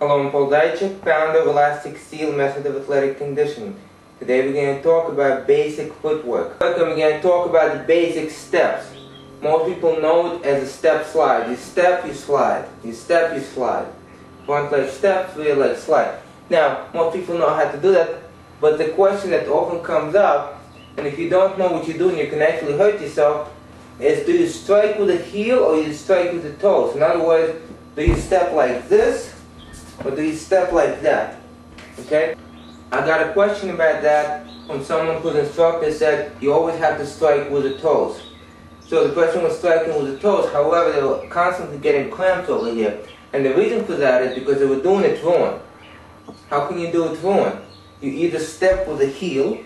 Hello, I'm Paul Dychik, founder of Elastic Steel Method of Athletic Conditioning. Today we're going to talk about basic footwork. We're going to talk about the basic steps. Most people know it as a step slide. You step, you slide. You step, you slide. Front leg step, rear leg slide. Now, most people know how to do that, but the question that often comes up, and if you don't know what you're doing, you can actually hurt yourself, is do you strike with the heel or you strike with the toes? In other words, do you step like this or do you step like that? Okay? I got a question about that from someone whose instructor said you always have to strike with the toes. So the person was striking with the toes, however they were constantly getting cramps over here. And the reason for that is because they were doing it wrong. How can you do it wrong? You either step with the heel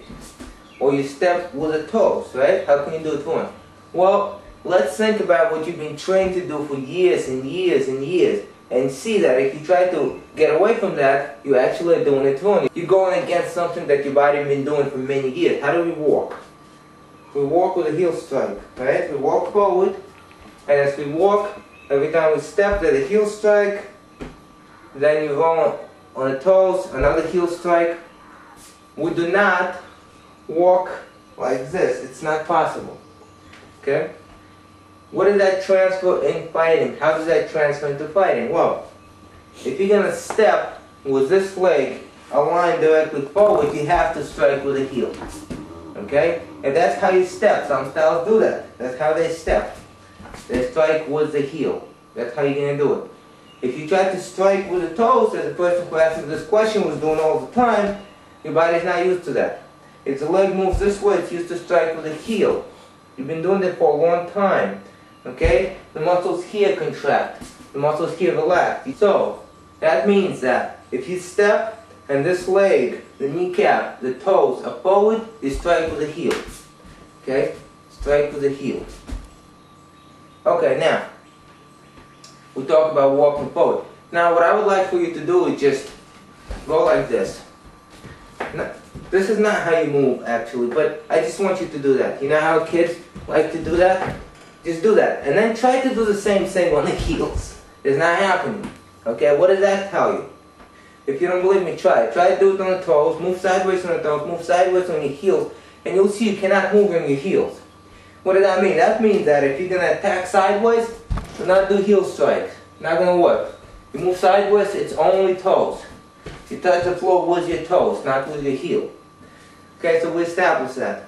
or you step with the toes, right? How can you do it wrong? Well, let's think about what you've been trained to do for years and years and years, and see that if you try to get away from that, you actually are doing it wrong. You're going against something that your body has been doing for many years. How do we walk? We walk with a heel strike, right? We walk forward, and as we walk, every time we step, there's a heel strike, then you roll on the toes, another heel strike. We do not walk like this. It's not possible. Okay? What does that transfer in fighting? How does that transfer into fighting? Well, if you're going to step with this leg aligned directly forward, you have to strike with the heel. Okay? And that's how you step. Some styles do that. That's how they step. They strike with the heel. That's how you're going to do it. If you try to strike with the toes, as the person who asked me this question was doing all the time, your body's not used to that. If the leg moves this way, it's used to strike with the heel. You've been doing it for a long time. Okay? The muscles here contract. The muscles here relax. So, that means that if you step and this leg, the kneecap, the toes are forward, you strike with the heel. Okay? Strike with the heel. Okay, now, we talk about walking forward. Now, what I would like for you to do is just go like this. Now, this is not how you move, actually, but I just want you to do that. You know how kids like to do that? Just do that. And then try to do the same thing on the heels. It's not happening. Okay, what does that tell you? If you don't believe me, try it. Try to do it on the toes, move sideways on the toes, move sideways on your heels, and you'll see you cannot move on your heels. What does that mean? That means that if you're going to attack sideways, do not do heel strikes. Not going to work. You move sideways, it's only toes. You touch the floor with your toes, not with your heel. Okay, so we established that.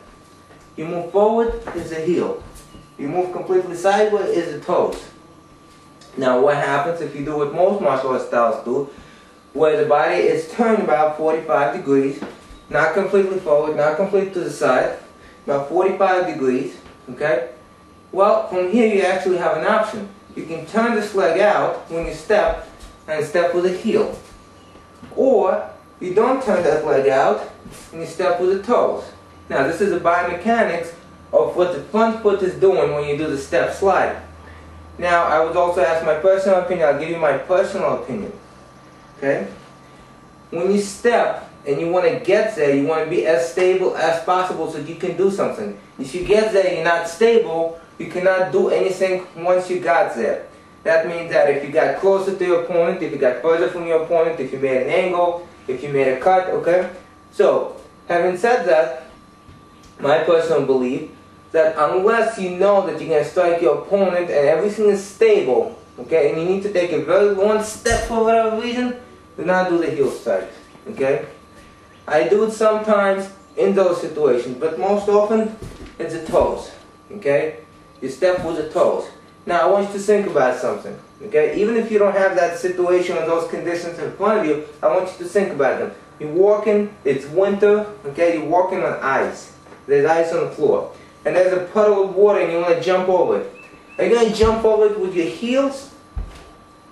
You move forward, is the heel. You move completely sideways, is the toes. Now what happens if you do what most martial arts styles do, where the body is turned about 45 degrees, not completely forward, not completely to the side, about 45 degrees, okay? Well, from here you actually have an option. You can turn this leg out when you step, and step with the heel. Or, you don't turn that leg out, and you step with the toes. Now this is the biomechanics of what the front foot is doing when you do the step slide. Now, I was also asked my personal opinion. I'll give you my personal opinion. Okay? When you step and you want to get there, you want to be as stable as possible so you can do something. If you get there and you're not stable, you cannot do anything once you got there. That means that if you got closer to your opponent, if you got further from your opponent, if you made an angle, if you made a cut, okay? So, having said that, my personal belief that unless you know that you're going to strike your opponent and everything is stable, okay, and you need to take a very long step for whatever reason, do not do the heel strikes, okay? I do it sometimes in those situations, but most often it's the toes, okay? You step with the toes. Now I want you to think about something, okay? Even if you don't have that situation or those conditions in front of you, I want you to think about them. You're walking, it's winter, okay? You're walking on ice. There's ice on the floor. And there's a puddle of water and you want to jump over it. Are you going to jump over it with your heels?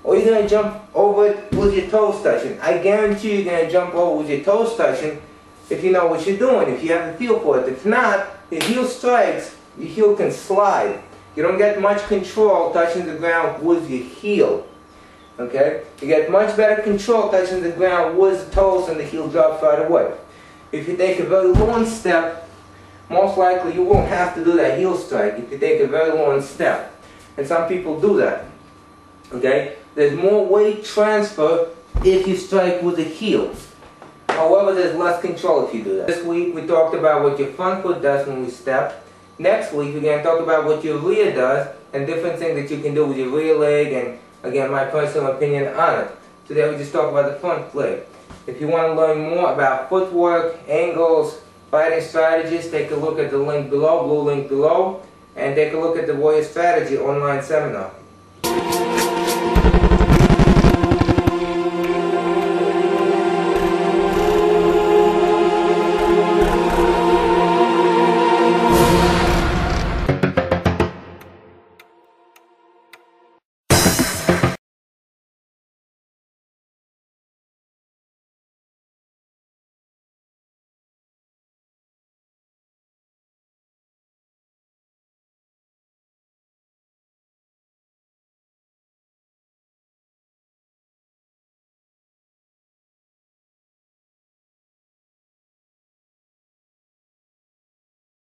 Or are you going to jump over it with your toes touching? I guarantee you're going to jump over with your toes touching if you know what you're doing, if you have the feel for it. If not, your heel strikes, your heel can slide. You don't get much control touching the ground with your heel. Okay? You get much better control touching the ground with the toes and the heel drops right away. If you take a very long step, most likely you won't have to do that heel strike if you take a very long step. And some people do that. Okay? There's more weight transfer if you strike with the heel. However, there's less control if you do that. This week we talked about what your front foot does when we step. Next week we're going to talk about what your rear does and different things that you can do with your rear leg, and again my personal opinion on it. Today we just talk about the front leg. If you want to learn more about footwork, angles, fighting strategies, take a look at the link below, blue link below, and take a look at the Warrior Strategy online seminar.